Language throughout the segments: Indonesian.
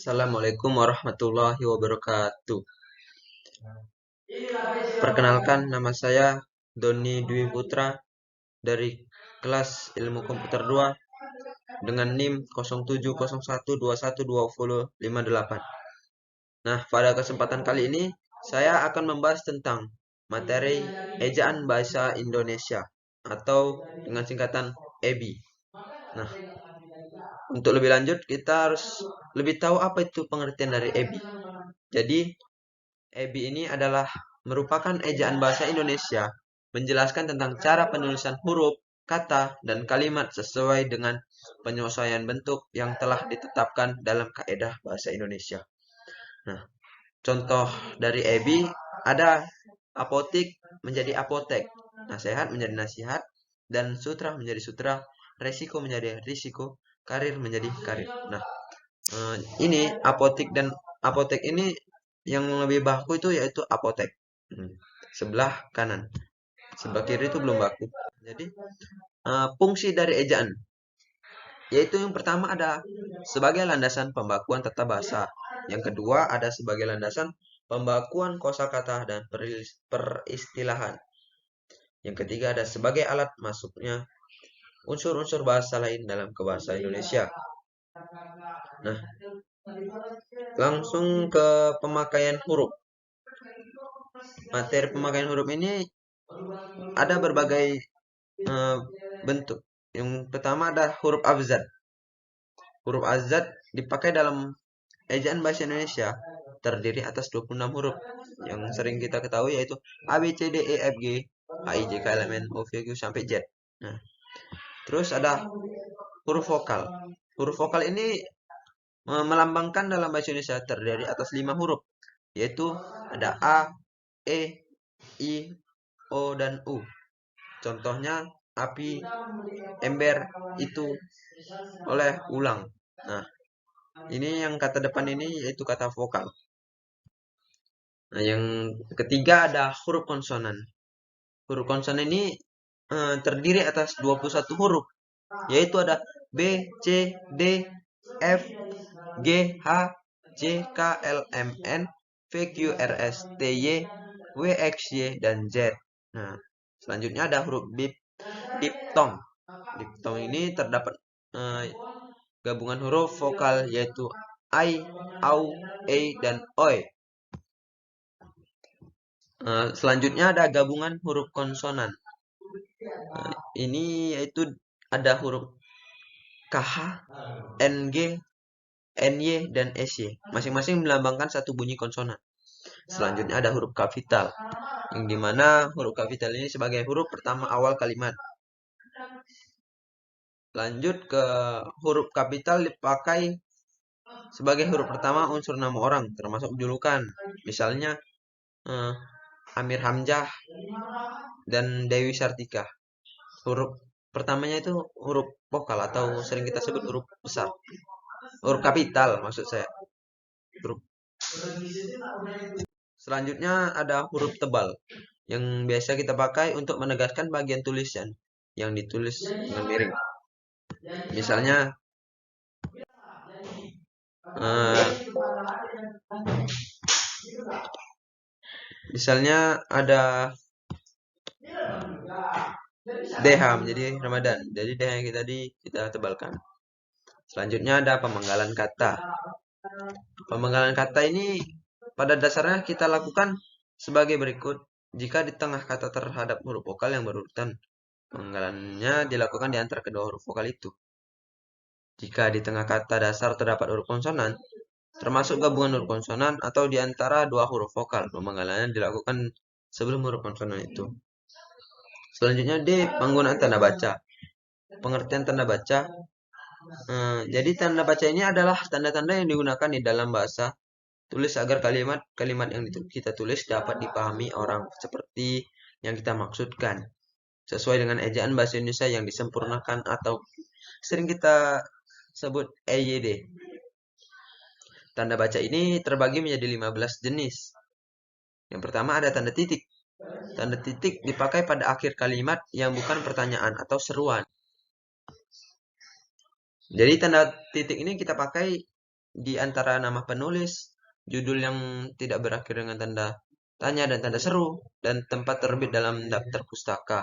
Assalamualaikum warahmatullahi wabarakatuh. Perkenalkan, nama saya Doni Dwi Putra dari kelas Ilmu Komputer 2 dengan NIM 0701212058. Nah, pada kesempatan kali ini saya akan membahas tentang materi ejaan bahasa Indonesia atau dengan singkatan EBI. Nah, untuk lebih lanjut kita harus lebih tahu apa itu pengertian dari EBI. Jadi, EBI ini adalah merupakan ejaan bahasa Indonesia menjelaskan tentang cara penulisan huruf, kata, dan kalimat sesuai dengan penyesuaian bentuk yang telah ditetapkan dalam kaedah bahasa Indonesia. Nah, contoh dari EBI ada apotik menjadi apotek, nasihat menjadi nasihat, dan sutra menjadi sutra, resiko menjadi risiko, karir menjadi karir. Nah, ini apotik dan apotek ini yang lebih baku itu yaitu apotek. Sebelah kanan, sebelah kiri itu belum baku. Jadi fungsi dari ejaan yaitu yang pertama ada sebagai landasan pembakuan tata bahasa, yang kedua ada sebagai landasan pembakuan kosakata dan peristilahan, yang ketiga ada sebagai alat masuknya unsur-unsur bahasa lain dalam kebahasa Indonesia. Nah, langsung ke pemakaian huruf. Materi pemakaian huruf ini ada berbagai bentuk. Yang pertama ada huruf abjad. Huruf abjad dipakai dalam ejaan bahasa Indonesia terdiri atas 26 huruf yang sering kita ketahui yaitu A, B, C, D, E, F, G, H, I, J, K, L, M, N, O, P, Q sampai Z. Nah, terus ada huruf vokal. Huruf vokal ini melambangkan dalam bahasa Indonesia terdiri atas 5 huruf, yaitu ada A, E, I, O, dan U. Contohnya api, ember, itu, oleh, ulang. Nah, ini yang kata depan ini yaitu kata vokal. Nah, yang ketiga ada huruf konsonan. Huruf konsonan ini terdiri atas 21 huruf, yaitu ada B, C, D, F, G, H, J, K, L, M, N, P, Q, R, S, T, Y, W, X, Y, dan Z. Nah, selanjutnya ada huruf diftong. Diftong ini terdapat gabungan huruf vokal yaitu I, AU, E, dan OE. Selanjutnya ada gabungan huruf konsonan. Ini yaitu ada huruf KH, NG, NY, dan SY. Masing-masing melambangkan satu bunyi konsonan. Selanjutnya ada huruf kapital, yang dimana huruf kapital ini sebagai huruf pertama awal kalimat. Lanjut ke huruf kapital dipakai sebagai huruf pertama unsur nama orang, termasuk julukan. Misalnya Amir Hamzah dan Dewi Sartika. Huruf pertamanya itu huruf vokal atau sering kita sebut huruf besar. Huruf kapital maksud saya. Selanjutnya ada huruf tebal yang biasa kita pakai untuk menegaskan bagian tulisan yang ditulis dengan miring. Misalnya ada DH menjadi Ramadan. Jadi DH yang kita tebalkan. Selanjutnya ada pemenggalan kata. Pemenggalan kata ini pada dasarnya kita lakukan sebagai berikut. Jika di tengah kata terhadap huruf vokal yang berurutan, pemenggalannya dilakukan di antara kedua huruf vokal itu. Jika di tengah kata dasar terdapat huruf konsonan, termasuk gabungan huruf konsonan atau di antara dua huruf vokal, pemenggalannya dilakukan sebelum huruf konsonan itu. Selanjutnya D, penggunaan tanda baca. Pengertian tanda baca. Jadi tanda baca ini adalah tanda-tanda yang digunakan di dalam bahasa tulis agar kalimat yang kita tulis dapat dipahami orang seperti yang kita maksudkan, sesuai dengan ejaan bahasa Indonesia yang disempurnakan atau sering kita sebut EYD. Tanda baca ini terbagi menjadi 15 jenis. Yang pertama ada tanda titik. Tanda titik dipakai pada akhir kalimat yang bukan pertanyaan atau seruan. Jadi tanda titik ini kita pakai di antara nama penulis, judul yang tidak berakhir dengan tanda tanya dan tanda seru, dan tempat terbit dalam daftar pustaka.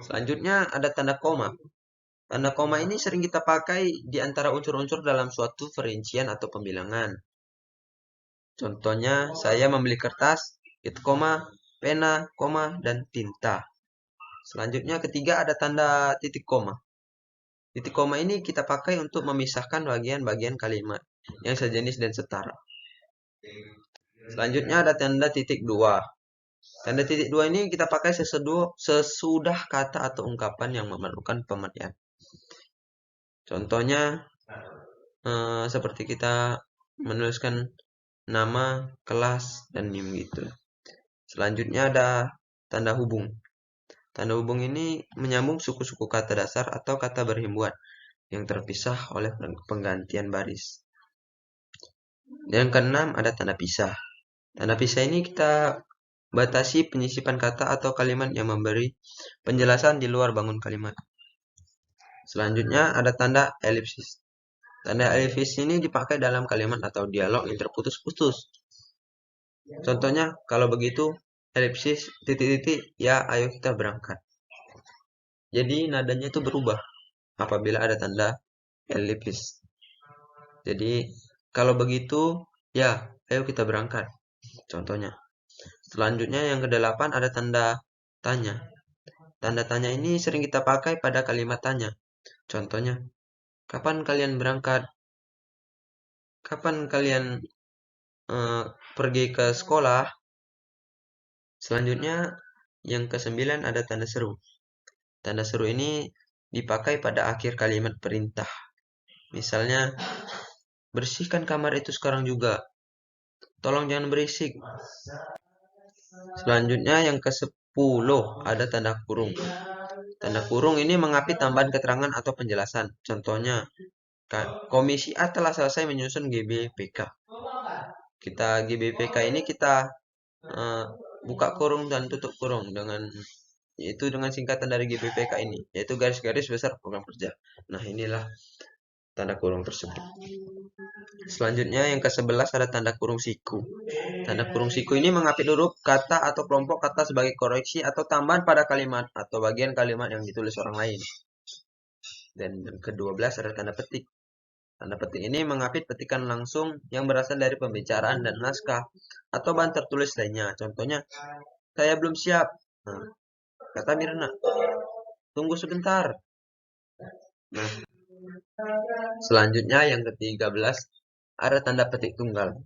Selanjutnya ada tanda koma. Tanda koma ini sering kita pakai di antara unsur-unsur dalam suatu perincian atau pembilangan. Contohnya, saya membeli kertas, itu koma, pena, koma, dan tinta. Selanjutnya ketiga ada tanda titik koma. Titik koma ini kita pakai untuk memisahkan bagian-bagian kalimat yang sejenis dan setara. Selanjutnya ada tanda titik dua. Tanda titik dua ini kita pakai sesudah kata atau ungkapan yang memerlukan pemerian. Contohnya seperti kita menuliskan nama, kelas, dan NIM gitu. Selanjutnya ada tanda hubung. Tanda hubung ini menyambung suku-suku kata dasar atau kata berhimpunan yang terpisah oleh penggantian baris. Yang keenam ada tanda pisah. Tanda pisah ini kita batasi penyisipan kata atau kalimat yang memberi penjelasan di luar bangun kalimat. Selanjutnya ada tanda elipsis. Tanda elipsis ini dipakai dalam kalimat atau dialog yang terputus-putus. Contohnya, kalau begitu, elipsis, titik-titik, ya ayo kita berangkat. Jadi nadanya itu berubah apabila ada tanda elipsis. Jadi, kalau begitu, ya ayo kita berangkat. Contohnya. Selanjutnya yang kedelapan ada tanda tanya. Tanda tanya ini sering kita pakai pada kalimat tanya. Contohnya, kapan kalian berangkat? Kapan kalian pergi ke sekolah? Selanjutnya, yang kesembilan ada tanda seru. Tanda seru ini dipakai pada akhir kalimat perintah. Misalnya, bersihkan kamar itu sekarang juga. Tolong jangan berisik. Selanjutnya yang ke-10 ada tanda kurung. Tanda kurung ini mengapit tambahan keterangan atau penjelasan. Contohnya, Komisi A telah selesai menyusun GBPK. Kita GBPK ini kita buka kurung dan tutup kurung dengan singkatan dari GBPK ini, yaitu garis-garis besar program kerja. Nah, inilah tanda kurung tersebut. Selanjutnya yang ke-11 ada tanda kurung siku. Tanda kurung siku ini mengapit huruf, kata atau kelompok kata sebagai koreksi atau tambahan pada kalimat atau bagian kalimat yang ditulis orang lain. Dan yang ke-12 ada tanda petik. Tanda petik ini mengapit petikan langsung yang berasal dari pembicaraan dan naskah atau bahan tertulis lainnya. Contohnya, saya belum siap. Nah, kata Mirna, tunggu sebentar. Nah, selanjutnya yang ke-13 ada tanda petik tunggal.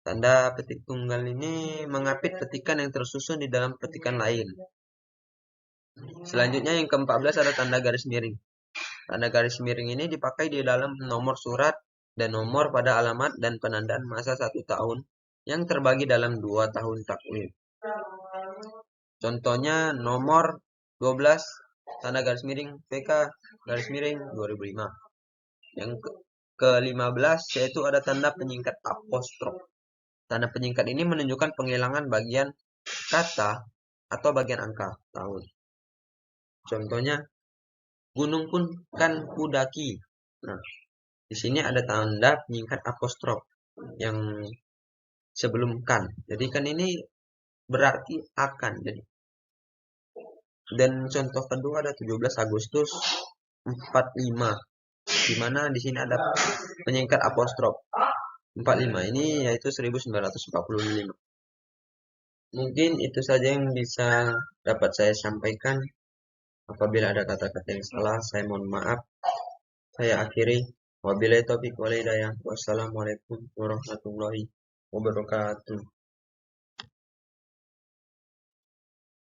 Tanda petik tunggal ini mengapit petikan yang tersusun di dalam petikan lain. Selanjutnya yang ke-14 ada tanda garis miring. Tanda garis miring ini dipakai di dalam nomor surat dan nomor pada alamat dan penandaan masa 1 tahun yang terbagi dalam 2 tahun takwim. Contohnya nomor 12 tanda garis miring PK garis miring 2005. Yang ke-15 yaitu ada tanda penyingkat apostrof. Tanda penyingkat ini menunjukkan penghilangan bagian kata atau bagian angka tahun. Contohnya, gunung pun kan kudaki. Nah, di sini ada tanda penyingkat apostrof yang sebelum kan. Jadi kan ini berarti akan. Jadi. Dan contoh kedua ada 17 Agustus 45. Di mana di sini ada penyingkat apostrof. 45 ini yaitu 1945. Mungkin itu saja yang bisa dapat saya sampaikan. Apabila ada kata-kata yang salah, saya mohon maaf. Saya akhiri. Wabillahi taufiq wal hidayah. Wassalamualaikum warahmatullahi wabarakatuh.